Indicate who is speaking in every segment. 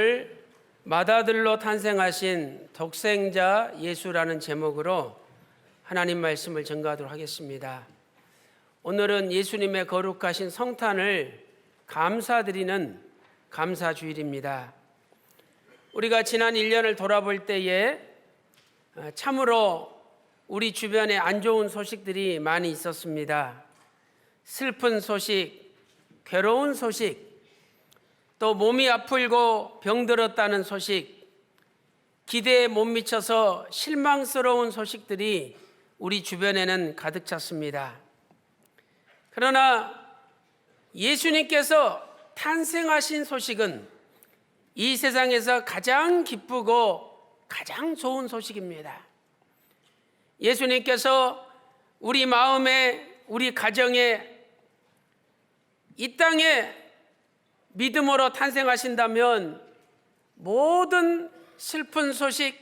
Speaker 1: 오늘 맏아들로 탄생하신 독생자 예수라는 제목으로 하나님 말씀을 전가하도록 하겠습니다. 오늘은 예수님의 거룩하신 성탄을 감사드리는 감사주일입니다. 우리가 지난 1년을 돌아볼 때에 참으로 우리 주변에 안 좋은 소식들이 많이 있었습니다. 슬픈 소식, 괴로운 소식, 또 몸이 아프고 병들었다는 소식, 기대에 못 미쳐서 실망스러운 소식들이 우리 주변에는 가득 찼습니다. 그러나 예수님께서 탄생하신 소식은 이 세상에서 가장 기쁘고 가장 좋은 소식입니다. 예수님께서 우리 마음에, 우리 가정에, 이 땅에 믿음으로 탄생하신다면 모든 슬픈 소식,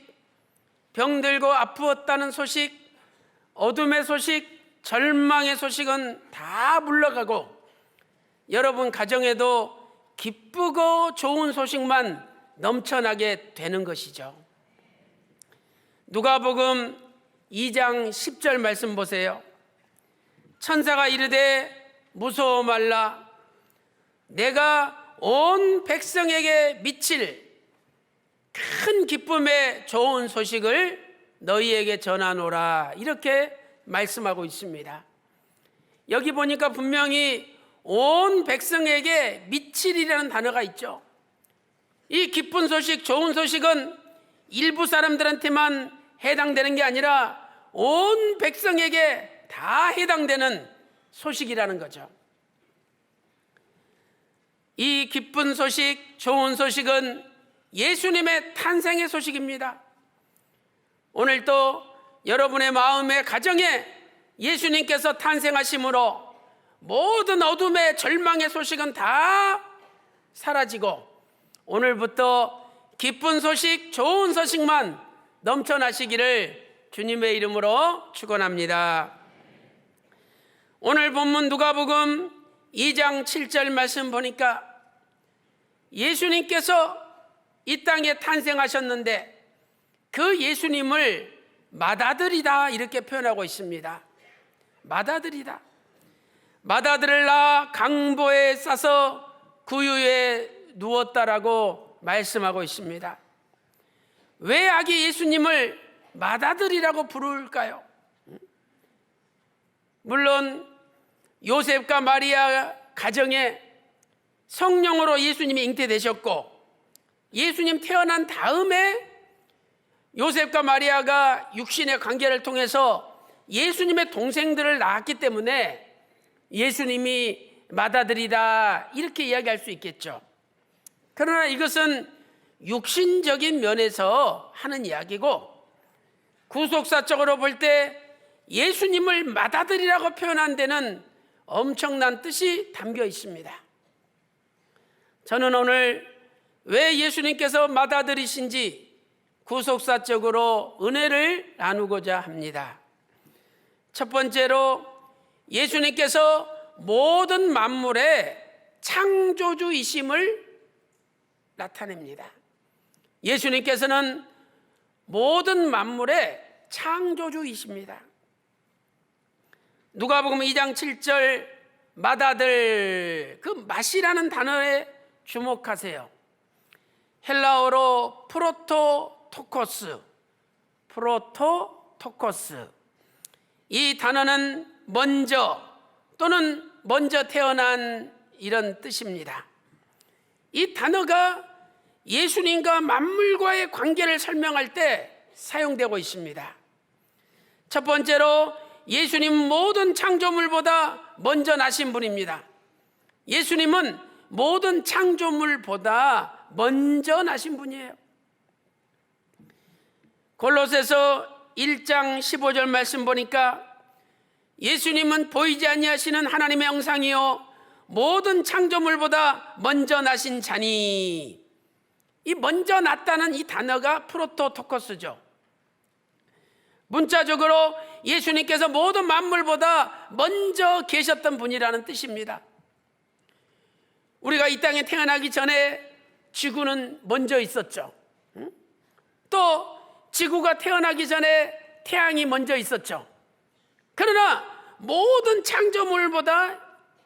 Speaker 1: 병들고 아프었다는 소식, 어둠의 소식, 절망의 소식은 다 물러가고 여러분 가정에도 기쁘고 좋은 소식만 넘쳐나게 되는 것이죠. 누가복음 2장 10절 말씀 보세요. 천사가 이르되 무서워 말라, 내가 온 백성에게 미칠 큰 기쁨의 좋은 소식을 너희에게 전하노라, 이렇게 말씀하고 있습니다. 여기 보니까 분명히 온 백성에게 미칠이라는 단어가 있죠. 이 기쁜 소식, 좋은 소식은 일부 사람들한테만 해당되는 게 아니라 온 백성에게 다 해당되는 소식이라는 거죠. 이 기쁜 소식, 좋은 소식은 예수님의 탄생의 소식입니다. 오늘 또 여러분의 마음의 가정에 예수님께서 탄생하심으로 모든 어둠의 절망의 소식은 다 사라지고 오늘부터 기쁜 소식, 좋은 소식만 넘쳐나시기를 주님의 이름으로 축원합니다. 오늘 본문 누가복음 2장 7절 말씀 보니까 예수님께서 이 땅에 탄생하셨는데 그 예수님을 맏아들이다, 이렇게 표현하고 있습니다. 맏아들이다. 맏아들을 낳아 강보에 싸서 구유에 누웠다라고 말씀하고 있습니다. 왜 아기 예수님을 맏아들이라고 부를까요? 물론 요셉과 마리아 가정에 성령으로 예수님이 잉태되셨고 예수님 태어난 다음에 요셉과 마리아가 육신의 관계를 통해서 예수님의 동생들을 낳았기 때문에 예수님이 맏아들이다, 이렇게 이야기할 맏 있겠죠. 그러나 이것은 육신적인 면에서 하는 이야기고 구속사적으로 볼 때 예수님을 맏아들이라고 표현한 데는 엄청난 뜻이 담겨 있습니다. 저는 오늘 왜 예수님께서 맏아들이신지 구속사적으로 은혜를 나누고자 합니다. 첫 번째로 예수님께서 모든 만물의 창조주이심을 나타냅니다. 예수님께서는 모든 만물의 창조주이십니다. 누가복음 2장 7절 맏아들, 그 맏이라는 단어에 주목하세요. 헬라어로 프로토토코스, 이 단어는 먼저 또는 먼저 태어난, 이런 뜻입니다. 이 단어가 예수님과 만물과의 관계를 설명할 때 사용되고 있습니다. 첫 번째로 예수님 모든 창조물보다 먼저 나신 분입니다. 예수님은 모든 창조물보다 먼저 나신 분이에요. 골로새서 1장 15절 말씀 보니까 예수님은 보이지 아니하시는 하나님의 형상이요 모든 창조물보다 먼저 나신 자니, 이 먼저 났다는 이 단어가 프로토토코스죠. 문자적으로 예수님께서 모든 만물보다 먼저 계셨던 분이라는 뜻입니다. 우리가 이 땅에 태어나기 전에 지구는 먼저 있었죠. 또 지구가 태어나기 전에 태양이 먼저 있었죠. 그러나 모든 창조물보다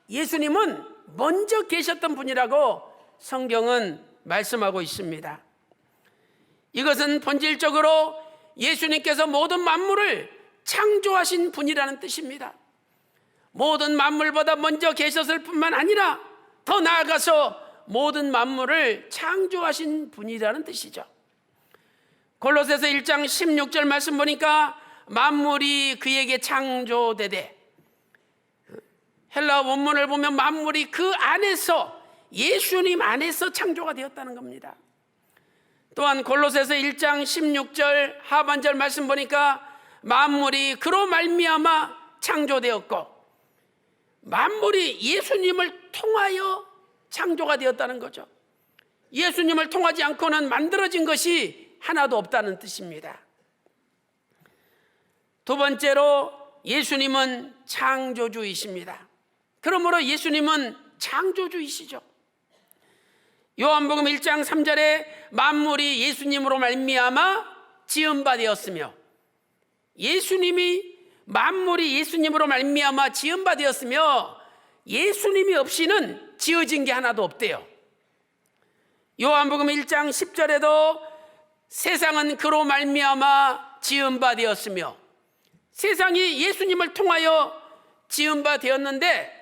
Speaker 1: 예수님은 먼저 계셨던 분이라고 성경은 말씀하고 있습니다. 이것은 본질적으로 예수님께서 모든 만물을 창조하신 분이라는 뜻입니다. 모든 만물보다 먼저 계셨을 뿐만 아니라 더 나아가서 모든 만물을 창조하신 분이라는 뜻이죠. 골로새서 1장 16절 말씀 보니까 만물이 그에게 창조되되, 헬라 원문을 보면 만물이 그 안에서, 예수님 안에서 창조가 되었다는 겁니다. 또한 골로새서 1장 16절 하반절 말씀 보니까 만물이 그로 말미암아 창조되었고, 만물이 예수님을 통하여 창조가 되었다는 거죠. 예수님을 통하지 않고는 만들어진 것이 하나도 없다는 뜻입니다. 두 번째로 예수님은 창조주이십니다. 그러므로 예수님은 창조주이시죠. 요한복음 1장 3절에 만물이 예수님으로 말미암아 지은 바 되었으며, 예수님이 만물이 예수님으로 말미암아 지은 바 되었으며 예수님이 없이는 지어진 게 하나도 없대요. 요한복음 1장 10절에도 세상은 그로 말미암아 지은 바 되었으며, 세상이 예수님을 통하여 지은 바 되었는데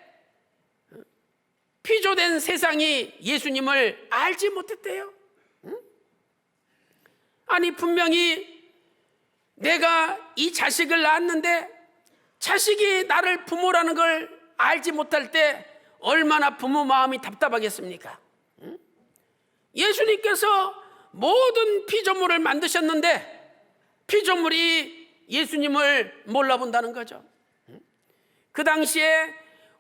Speaker 1: 피조된 세상이 예수님을 알지 못했대요. 아니, 분명히 내가 이 자식을 낳았는데 자식이 나를 부모라는 걸 알지 못할 때 얼마나 부모 마음이 답답하겠습니까? 예수님께서 모든 피조물을 만드셨는데 피조물이 예수님을 몰라본다는 거죠. 그 당시에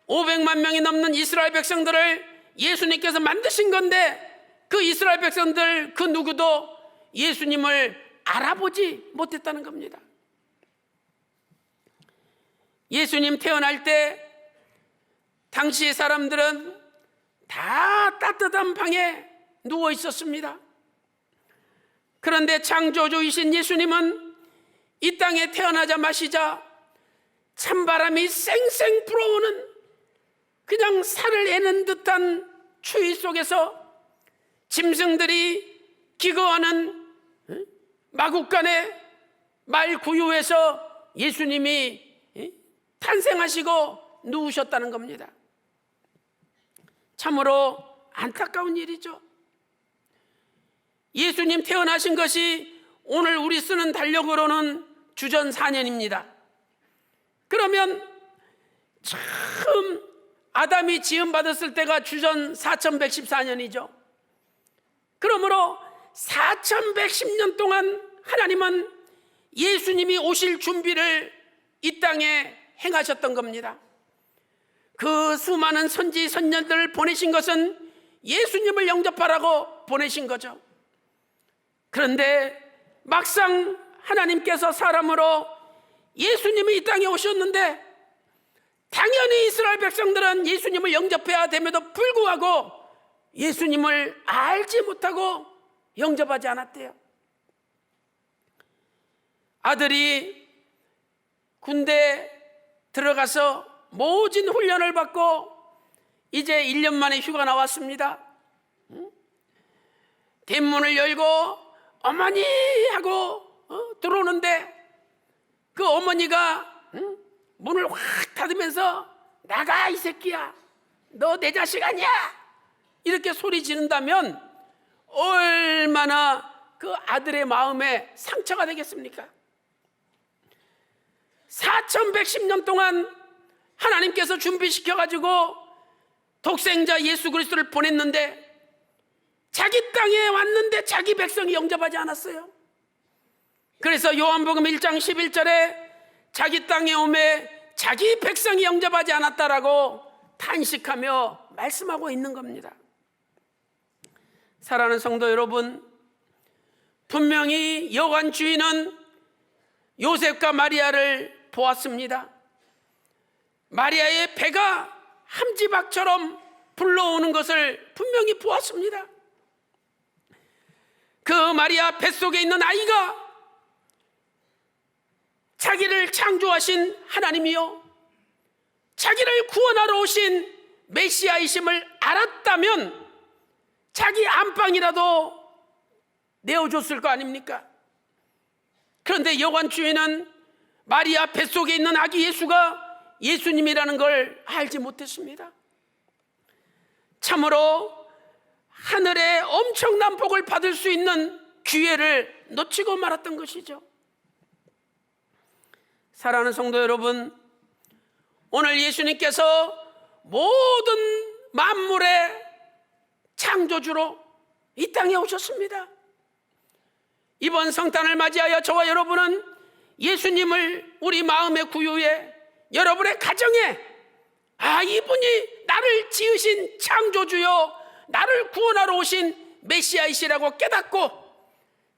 Speaker 1: 500만 명이 넘는 이스라엘 백성들을 예수님께서 만드신 건데 그 이스라엘 백성들 그 누구도 예수님을 알아보지 못했다는 겁니다. 예수님 태어날 때 당시 사람들은 다 따뜻한 방에 누워 있었습니다. 그런데 창조주이신 예수님은 이 땅에 태어나자마시자 찬바람이 쌩쌩 불어오는 그냥 살을 애는 듯한 추위 속에서 짐승들이 기거하는 마국간의 말구유에서 예수님이 탄생하시고 누우셨다는 겁니다. 참으로 안타까운 일이죠. 예수님 태어나신 것이 오늘 우리 쓰는 달력으로는 주전 4년입니다. 그러면 처음 아담이 지음받았을 때가 주전 4114년이죠. 그러므로 4110년 동안 하나님은 예수님이 오실 준비를 이 땅에 행하셨던 겁니다. 그 수많은 선지 선녀들을 보내신 것은 예수님을 영접하라고 보내신 거죠. 그런데 막상 하나님께서 사람으로 예수님이 이 땅에 오셨는데 당연히 이스라엘 백성들은 예수님을 영접해야 됨에도 불구하고 예수님을 알지 못하고 영접하지 않았대요. 아들이 군대에 들어가서 모진 훈련을 받고 이제 1년 만에 휴가 나왔습니다. 대문을 열고 어머니 하고 들어오는데 그 어머니가 문을 확 닫으면서 나가 이 새끼야, 너 내 자식 아니야, 이렇게 소리 지른다면 얼마나 그 아들의 마음에 상처가 되겠습니까? 4110년 동안 하나님께서 준비시켜가지고 독생자 예수 그리스도를 보냈는데 자기 땅에 왔는데 자기 백성이 영접하지 않았어요. 그래서 요한복음 1장 11절에 자기 땅에 오매 자기 백성이 영접하지 않았다라고 탄식하며 말씀하고 있는 겁니다. 사랑하는 성도 여러분, 분명히 여관 주인은 요셉과 마리아를 보았습니다. 마리아의 배가 함지박처럼 불러오는 것을 분명히 보았습니다. 저 마리아 뱃속에 있는 아이가 자기를 창조하신 하나님이요 자기를 구원하러 오신 메시아이심을 알았다면 자기 안방이라도 내어줬을 거 아닙니까? 그런데 요한 주인은 마리아 뱃속에 있는 아기 예수가 예수님이라는 걸 알지 못했습니다. 참으로 하늘의 엄청난 복을 받을 수 있는 기회를 놓치고 말았던 것이죠. 사랑하는 성도 여러분, 오늘 예수님께서 모든 만물의 창조주로 이 땅에 오셨습니다. 이번 성탄을 맞이하여 저와 여러분은 예수님을 우리 마음의 구유에, 여러분의 가정에, 이분이 나를 지으신 창조주요 나를 구원하러 오신 메시아이시라고 깨닫고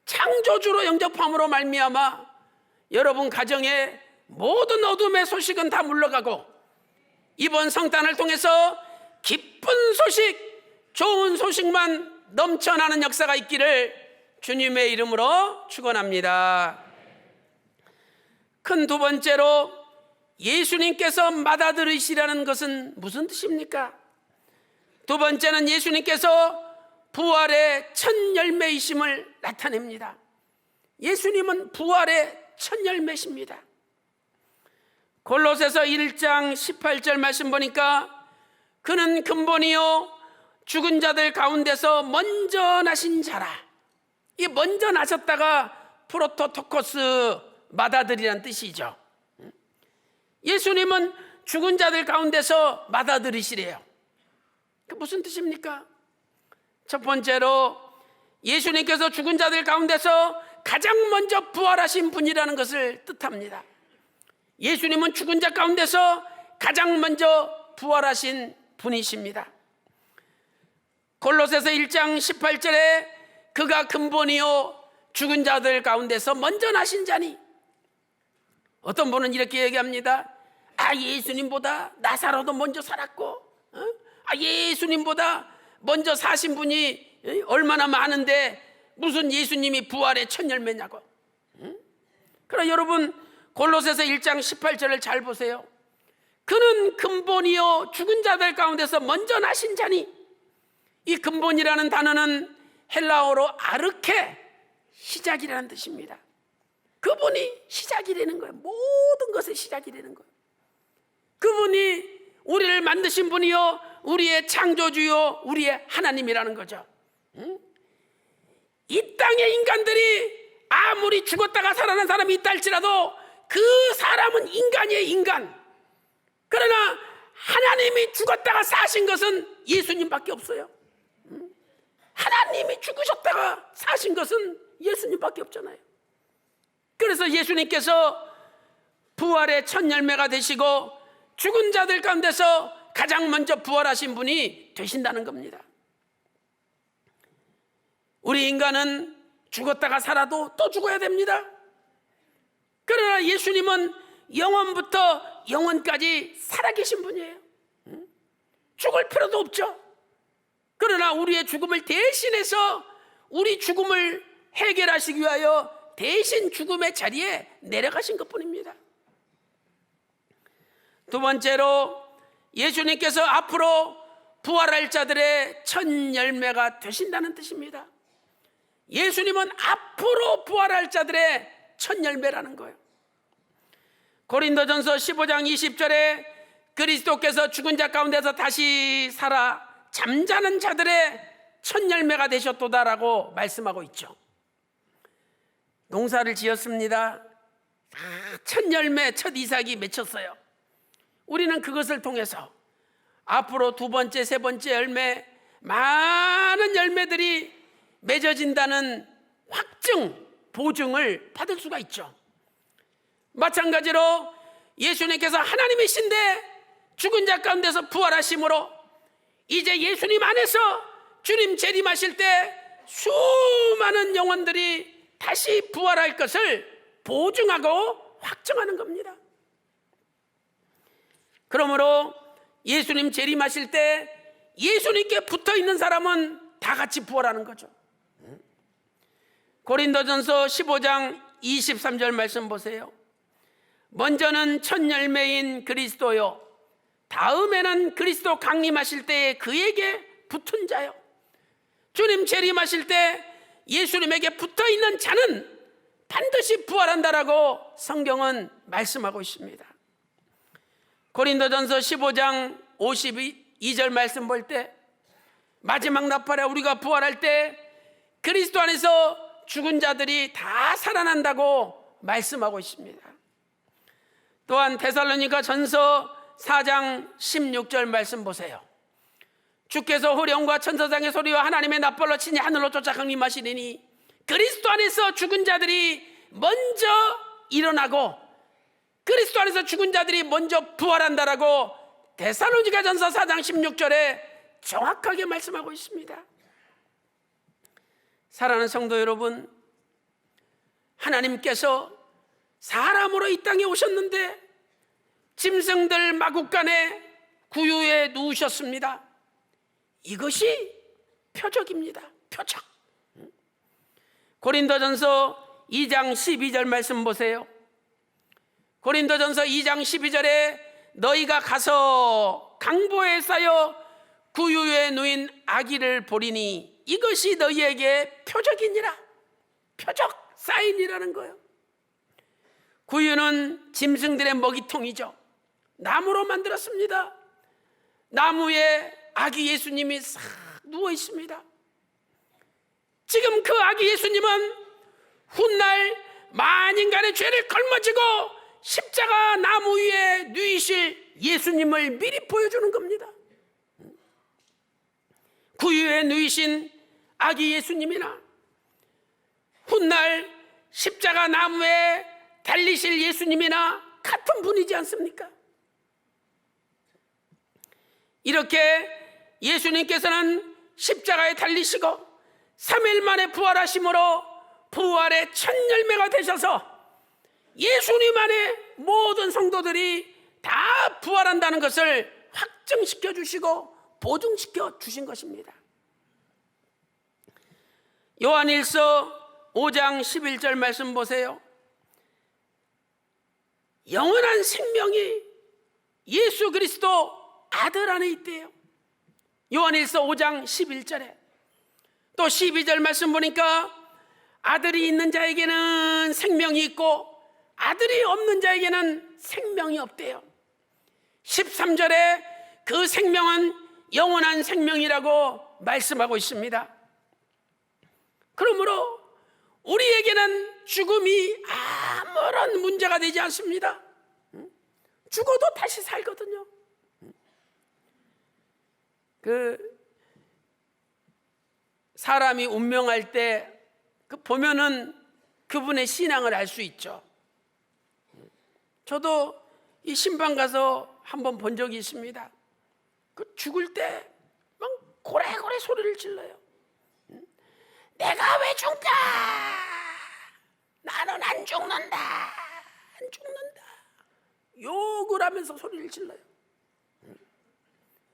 Speaker 1: 창조주로 영접함으로 말미암아 여러분 가정에 모든 어둠의 소식은 다 물러가고 이번 성탄을 통해서 기쁜 소식, 좋은 소식만 넘쳐나는 역사가 있기를 주님의 이름으로 축원합니다. 큰 두 번째로 예수님께서 맏아들이시라는 것은 무슨 뜻입니까? 두 번째는 예수님께서 부활의 첫 열매이심을 나타냅니다. 예수님은 부활의 첫 열매십니다. 골로새서 1장 18절 말씀 보니까 그는 근본이요 죽은 자들 가운데서 먼저 나신 자라. 이 먼저 나셨다가 프로토토코스 맏아들이란 뜻이죠. 예수님은 죽은 자들 가운데서 맏아들이시래요. 그 무슨 뜻입니까? 첫 번째로 예수님께서 죽은 자들 가운데서 가장 먼저 부활하신 분이라는 것을 뜻합니다. 예수님은 죽은 자 가운데서 가장 먼저 부활하신 분이십니다. 골로새서 1장 18절에 그가 근본이요 죽은 자들 가운데서 먼저 나신 자니, 어떤 분은 이렇게 얘기합니다. 예수님보다 나사로도 먼저 살았고 예수님보다 먼저 사신 분이 얼마나 많은데 무슨 예수님이 부활의 첫 열매냐고. 그러나 여러분 골로새서 1장 18절을 잘 보세요. 그는 근본이요 죽은 자들 가운데서 먼저 나신 자니, 이 근본이라는 단어는 헬라어로 아르케, 시작이라는 뜻입니다. 그분이 시작이라는 거예요. 모든 것의 시작이라는 거예요. 그분이 우리를 만드신 분이요 우리의 창조주요 우리의 하나님이라는 거죠. 이 땅의 인간들이 아무리 죽었다가 살아난 사람이 있다 할지라도 그 사람은 인간이에요, 인간. 그러나 하나님이 죽었다가 사신 것은 예수님밖에 없어요. 하나님이 죽으셨다가 사신 것은 예수님밖에 없잖아요. 그래서 예수님께서 부활의 첫 열매가 되시고 죽은 자들 가운데서 가장 먼저 부활하신 분이 되신다는 겁니다. 우리 인간은 죽었다가 살아도 또 죽어야 됩니다. 그러나 예수님은 영원부터 영원까지 살아계신 분이에요. 죽을 필요도 없죠. 그러나 우리의 죽음을 대신해서 우리 죽음을 해결하시기 위하여 대신 죽음의 자리에 내려가신 것뿐입니다. 두 번째로 예수님께서 앞으로 부활할 자들의 첫 열매가 되신다는 뜻입니다. 예수님은 앞으로 부활할 자들의 첫 열매라는 거예요. 고린도전서 15장 20절에 그리스도께서 죽은 자 가운데서 다시 살아 잠자는 자들의 첫 열매가 되셨도다라고 말씀하고 있죠. 농사를 지었습니다. 첫 열매, 첫 이삭이 맺혔어요. 우리는 그것을 통해서 앞으로 두 번째, 세 번째 열매, 많은 열매들이 맺어진다는 확증, 보증을 받을 수가 있죠. 마찬가지로 예수님께서 하나님이신데 죽은 자 가운데서 부활하심으로 이제 예수님 안에서 주님 재림하실 때 수많은 영혼들이 다시 부활할 것을 보증하고 확정하는 겁니다. 그러므로 예수님 재림하실 때 예수님께 붙어 있는 사람은 다 같이 부활하는 거죠. 고린도전서 15장 23절 말씀 보세요. 먼저는 첫 열매인 그리스도요, 다음에는 그리스도 강림하실 때에 그에게 붙은 자요. 주님 재림하실 때 예수님에게 붙어있는 자는 반드시 부활한다라고 성경은 말씀하고 있습니다. 고린도전서 15장 52절 말씀 볼 때, 마지막 나팔에 우리가 부활할 때 그리스도 안에서 죽은 자들이 다 살아난다고 말씀하고 있습니다. 또한 데살로니가 전서 4장 16절 말씀 보세요. 주께서 호령과 천사장의 소리와 하나님의 나팔로 친히 하늘로 쫓아 강림하시리니 그리스도 안에서 죽은 자들이 먼저 일어나고 그리스도 안에서 죽은 자들이 먼저 부활한다라고 데살로니가 전서 4장 16절에 정확하게 말씀하고 있습니다. 사랑하는 성도 여러분, 하나님께서 사람으로 이 땅에 오셨는데 짐승들 마국간에 구유에 누우셨습니다. 이것이 표적입니다. 표적. 고린도전서 2장 12절 말씀 보세요. 고린도전서 2장 12절에 너희가 가서 강보에 쌓여 구유에 누인 아기를 보리니 이것이 너희에게 표적이니라. 표적, 사인이라는 거예요. 구유는 짐승들의 먹이통이죠. 나무로 만들었습니다. 나무에 아기 예수님이 싹 누워 있습니다. 지금 그 아기 예수님은 훗날 만인간의 죄를 걸머지고 십자가 나무 위에 누이실 예수님을 미리 보여주는 겁니다. 구유에 누이신 아기 예수님이나 훗날 십자가 나무에 달리실 예수님이나 같은 분이지 않습니까? 이렇게 예수님께서는 십자가에 달리시고 3일 만에 부활하심으로 부활의 첫 열매가 되셔서 예수님 안에 모든 성도들이 다 부활한다는 것을 확증시켜 주시고 보증시켜 주신 것입니다. 요한일서 5장 11절 말씀 보세요. 영원한 생명이 예수 그리스도 아들 안에 있대요. 요한일서 5장 11절에 또 12절 말씀 보니까 아들이 있는 자에게는 생명이 있고 아들이 없는 자에게는 생명이 없대요. 13절에 그 생명은 영원한 생명이라고 말씀하고 있습니다. 그러므로 우리에게는 죽음이 아무런 문제가 되지 않습니다. 죽어도 다시 살거든요. 사람이 운명할 때 보면은 그분의 신앙을 알 수 있죠. 저도 이 심판 가서 한번 본 적이 있습니다. 죽을 때 막 고래고래 소리를 질러요. 내가 왜 죽나? 나는 안 죽는다. 안 죽는다. 욕을 하면서 소리를 질러요.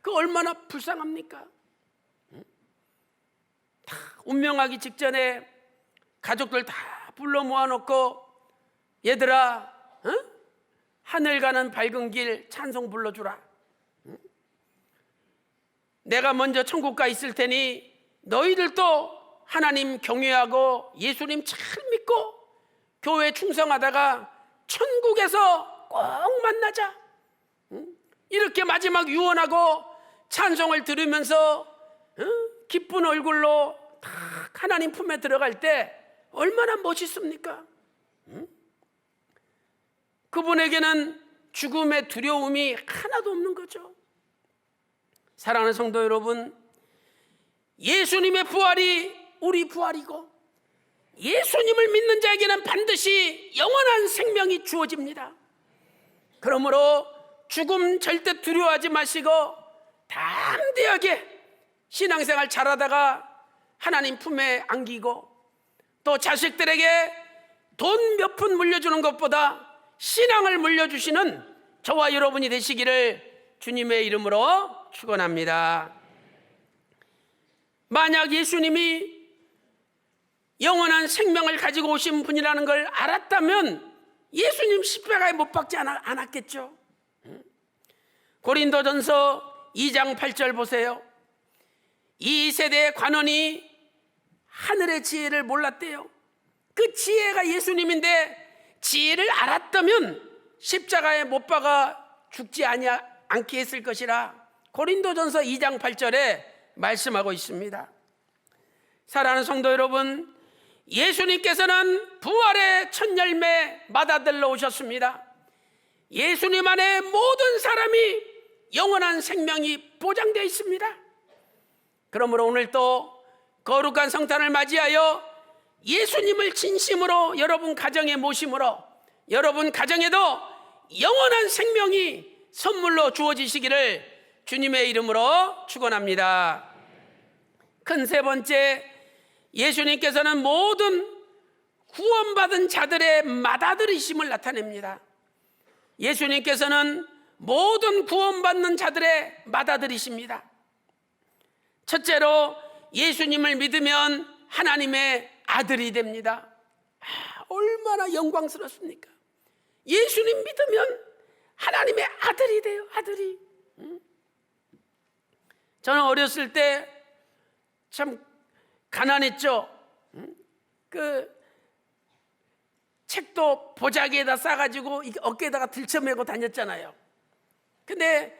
Speaker 1: 그 얼마나 불쌍합니까? 다 운명하기 직전에 가족들 다 불러 모아놓고 얘들아, 하늘 가는 밝은 길 찬송 불러주라. 내가 먼저 천국 가 있을 테니 너희들도 하나님 경외하고 예수님 잘 믿고 교회 충성하다가 천국에서 꼭 만나자. 이렇게 마지막 유언하고 찬송을 들으면서 기쁜 얼굴로 딱 하나님 품에 들어갈 때 얼마나 멋있습니까? 그분에게는 죽음의 두려움이 하나도 없는 거죠. 사랑하는 성도 여러분, 예수님의 부활이 우리 부활이고 예수님을 믿는 자에게는 반드시 영원한 생명이 주어집니다. 그러므로 죽음 절대 두려워하지 마시고 담대하게 신앙생활 잘하다가 하나님 품에 안기고 또 자식들에게 돈 몇 푼 물려주는 것보다 신앙을 물려주시는 저와 여러분이 되시기를 주님의 이름으로 축원합니다. 만약 예수님이 영원한 생명을 가지고 오신 분이라는 걸 알았다면 예수님 십자가에 못 박지 않았겠죠. 고린도전서 2장 8절 보세요. 이 세대의 관원이 하늘의 지혜를 몰랐대요. 그 지혜가 예수님인데 지혜를 알았다면 십자가에 못 박아 죽지 않게 했을 것이라 고린도전서 2장 8절에 말씀하고 있습니다. 사랑하는 성도 여러분, 예수님께서는 부활의 첫 열매 맏아들로 오셨습니다. 예수님 안에 모든 사람이 영원한 생명이 보장되어 있습니다. 그러므로 오늘 또 거룩한 성탄을 맞이하여 예수님을 진심으로 여러분 가정에 모심으로 여러분 가정에도 영원한 생명이 선물로 주어지시기를 주님의 이름으로 축원합니다. 큰 세 번째, 예수님께서는 모든 구원받은 자들의 맏아들이심을 나타냅니다. 예수님께서는 모든 구원받는 자들의 맏아들이십니다. 첫째로 예수님을 믿으면 하나님의 아들이 됩니다. 얼마나 영광스럽습니까? 예수님 믿으면 하나님의 아들이 돼요. 아들이. 저는 어렸을 때 참 가난했죠. 그 책도 보자기에다 싸가지고 어깨에다가 들쳐매고 다녔잖아요. 근데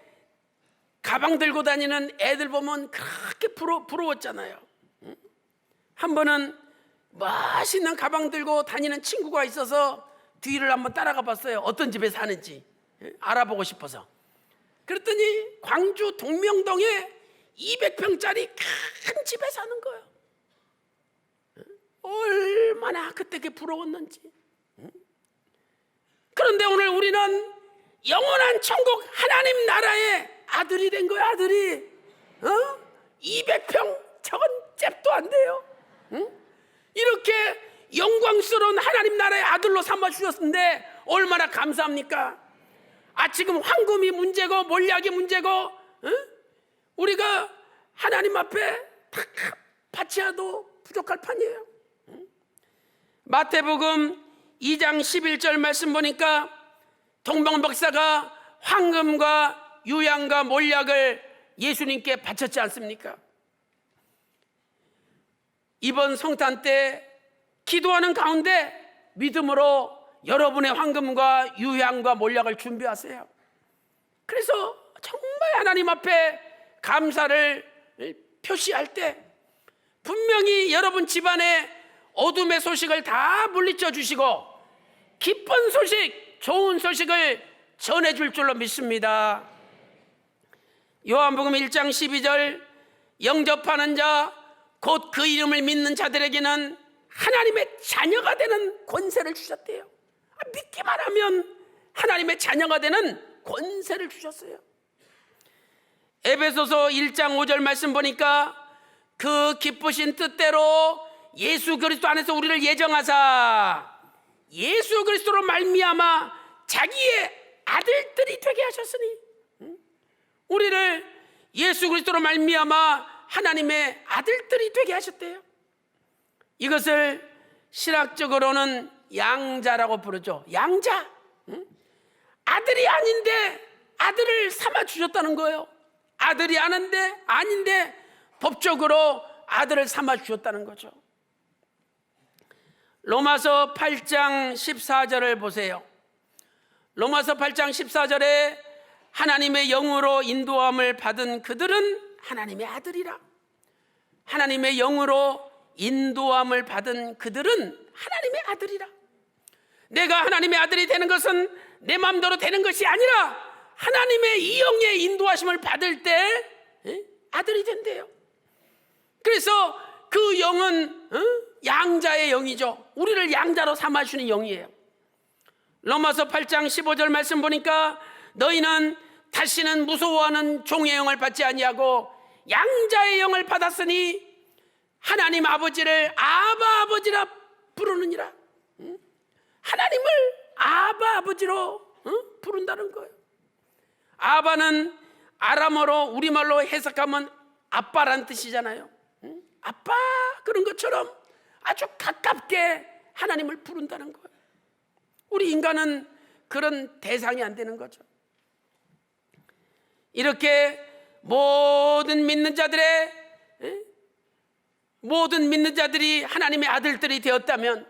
Speaker 1: 가방 들고 다니는 애들 보면 그렇게 부러웠잖아요. 한 번은 멋있는 가방 들고 다니는 친구가 있어서 뒤를 한번 따라가 봤어요. 어떤 집에 사는지 알아보고 싶어서. 그랬더니 광주 동명동에 200평짜리 큰 집에 사는 거예요. 얼마나 그때 그게 부러웠는지. 그런데 오늘 우리는 영원한 천국 하나님 나라의 아들이 된 거야. 아들이 200평 저건 잽도 안 돼요. 이렇게 영광스러운 하나님 나라의 아들로 삼아주셨는데 얼마나 감사합니까? 지금 황금이 문제고 몰약이 문제고 우리가 하나님 앞에 다 바치아도 부족할 판이에요. 마태복음 2장 11절 말씀 보니까 동방박사가 황금과 유향과 몰약을 예수님께 바쳤지 않습니까? 이번 성탄 때 기도하는 가운데 믿음으로 여러분의 황금과 유향과 몰약을 준비하세요. 그래서 정말 하나님 앞에 감사를 표시할 때 분명히 여러분 집안에 어둠의 소식을 다 물리쳐 주시고 기쁜 소식, 좋은 소식을 전해줄 줄로 믿습니다. 요한복음 1장 12절 영접하는 자 곧 그 이름을 믿는 자들에게는 하나님의 자녀가 되는 권세를 주셨대요. 믿기만 하면 하나님의 자녀가 되는 권세를 주셨어요. 에베소서 1장 5절 말씀 보니까 그 기쁘신 뜻대로 예수 그리스도 안에서 우리를 예정하사 예수 그리스도로 말미암아 자기의 아들들이 되게 하셨으니 우리를 예수 그리스도로 말미암아 하나님의 아들들이 되게 하셨대요. 이것을 신학적으로는 양자라고 부르죠. 양자. 아들이 아닌데 아들을 삼아 주셨다는 거예요. 아들이 아닌데 법적으로 아들을 삼아 주셨다는 거죠. 로마서 8장 14절을 보세요. 로마서 8장 14절에 하나님의 영으로 인도함을 받은 그들은 하나님의 아들이라. 하나님의 영으로 인도함을 받은 그들은 하나님의 아들이라. 내가 하나님의 아들이 되는 것은 내 마음대로 되는 것이 아니라 하나님의 이 영의 인도하심을 받을 때 아들이 된대요. 그래서 그 영은 양자의 영이죠. 우리를 양자로 삼아주는 영이에요. 로마서 8장 15절 말씀 보니까 너희는 다시는 무서워하는 종의 영을 받지 아니하고 양자의 영을 받았으니 하나님 아버지를 아바 아버지라 부르느니라. 하나님을 아바 아버지로 부른다는 거예요. 아바는 아람어로 우리말로 해석하면 아빠란 뜻이잖아요. 아빠 그런 것처럼 아주 가깝게 하나님을 부른다는 거예요. 우리 인간은 그런 대상이 안 되는 거죠. 이렇게 모든 믿는 자들이 하나님의 아들들이 되었다면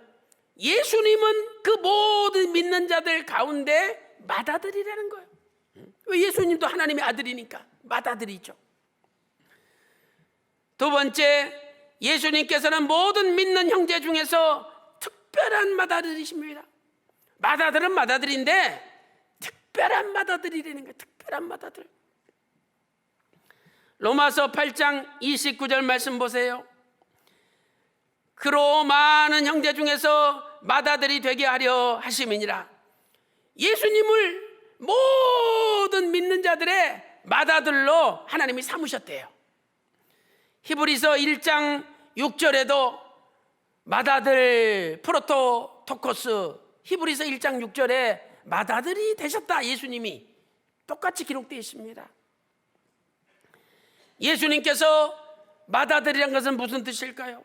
Speaker 1: 예수님은 그 모든 믿는 자들 가운데 맏아들이라는 거예요. 왜? 예수님도 하나님의 아들이니까 맏아들이죠. 두 번째, 예수님께서는 모든 믿는 형제 중에서 특별한 맏아들이십니다. 맏아들은 맏아들인데 특별한 맏아들이라는 거예요. 특별한 맏아들. 로마서 8장 29절 말씀 보세요. 그로 많은 형제 중에서 맏아들이 되게 하려 하심이니라. 예수님을 모든 믿는 자들의 맏아들로 하나님이 삼으셨대요. 히브리서 1장 6절에도 맏아들 프로토토코스, 히브리서 1장 6절에 맏아들이 되셨다, 예수님이 똑같이 기록되어 있습니다. 예수님께서 맏아들이란 것은 무슨 뜻일까요?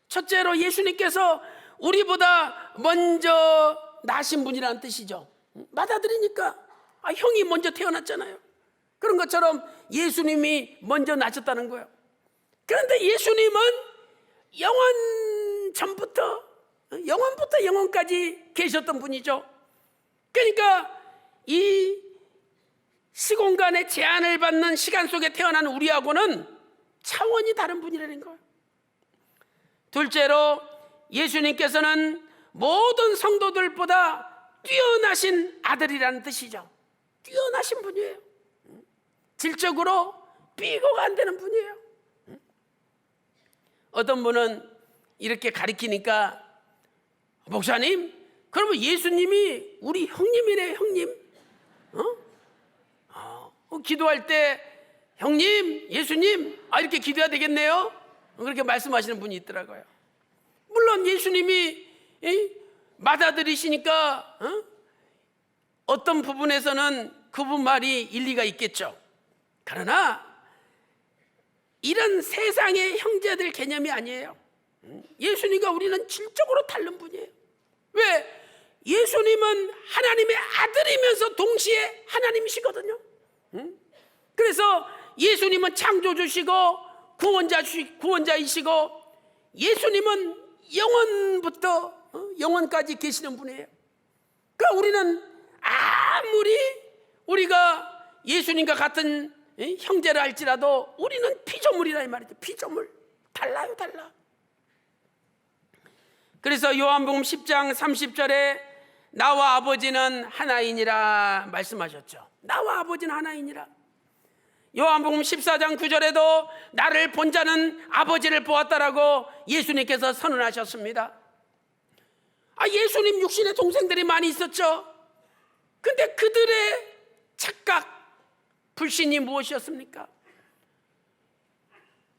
Speaker 1: 첫째로 예수님께서 우리보다 먼저 나신 분이라는 뜻이죠. 맏아들이니까 형이 먼저 태어났잖아요. 그런 것처럼 예수님이 먼저 나셨다는 거예요. 그런데 예수님은 영원부터 영원까지 계셨던 분이죠. 그러니까 이 시공간의 제한을 받는 시간 속에 태어난 우리하고는 차원이 다른 분이라는 거예요. 둘째로 예수님께서는 모든 성도들보다 뛰어나신 아들이라는 뜻이죠. 뛰어나신 분이에요. 질적으로 비교가 안 되는 분이에요. 어떤 분은 이렇게 가리키니까, 목사님, 그러면 예수님이 우리 형님이네, 형님. 기도할 때 형님, 예수님, 이렇게 기도해야 되겠네요. 그렇게 말씀하시는 분이 있더라고요. 물론 예수님이 맏아들이시니까 어떤 부분에서는 그분 말이 일리가 있겠죠. 그러나 이런 세상의 형제들 개념이 아니에요. 예수님과 우리는 질적으로 다른 분이에요. 왜? 예수님은 하나님의 아들이면서 동시에 하나님이시거든요. 그래서 예수님은 창조주시고 구원자이시고, 예수님은 영원부터 영원까지 계시는 분이에요. 그러니까 우리는 아무리 우리가 예수님과 같은 형제를 할지라도 우리는 피조물이라 이 말이죠. 피조물. 달라요, 달라. 그래서 요한복음 10장 30절에 나와 아버지는 하나이니라 말씀하셨죠. 나와 아버지는 하나이니라. 요한복음 14장 9절에도 나를 본 자는 아버지를 보았다라고 예수님께서 선언하셨습니다. 예수님 육신의 동생들이 많이 있었죠. 근데 그들의 착각, 불신이 무엇이었습니까?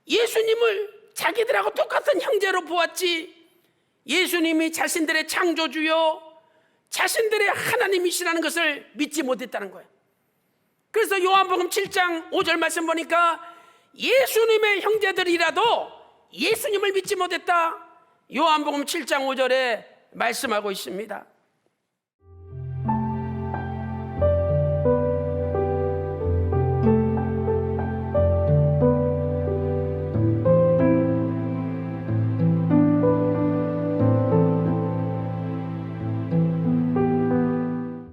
Speaker 1: 예수님을 자기들하고 똑같은 형제로 보았지, 예수님이 자신들의 창조주요 자신들의 하나님이시라는 것을 믿지 못했다는 거예요. 그래서 요한복음 7장 5절 말씀 보니까 예수님의 형제들이라도 예수님을 믿지 못했다, 요한복음 7장 5절에 말씀하고 있습니다.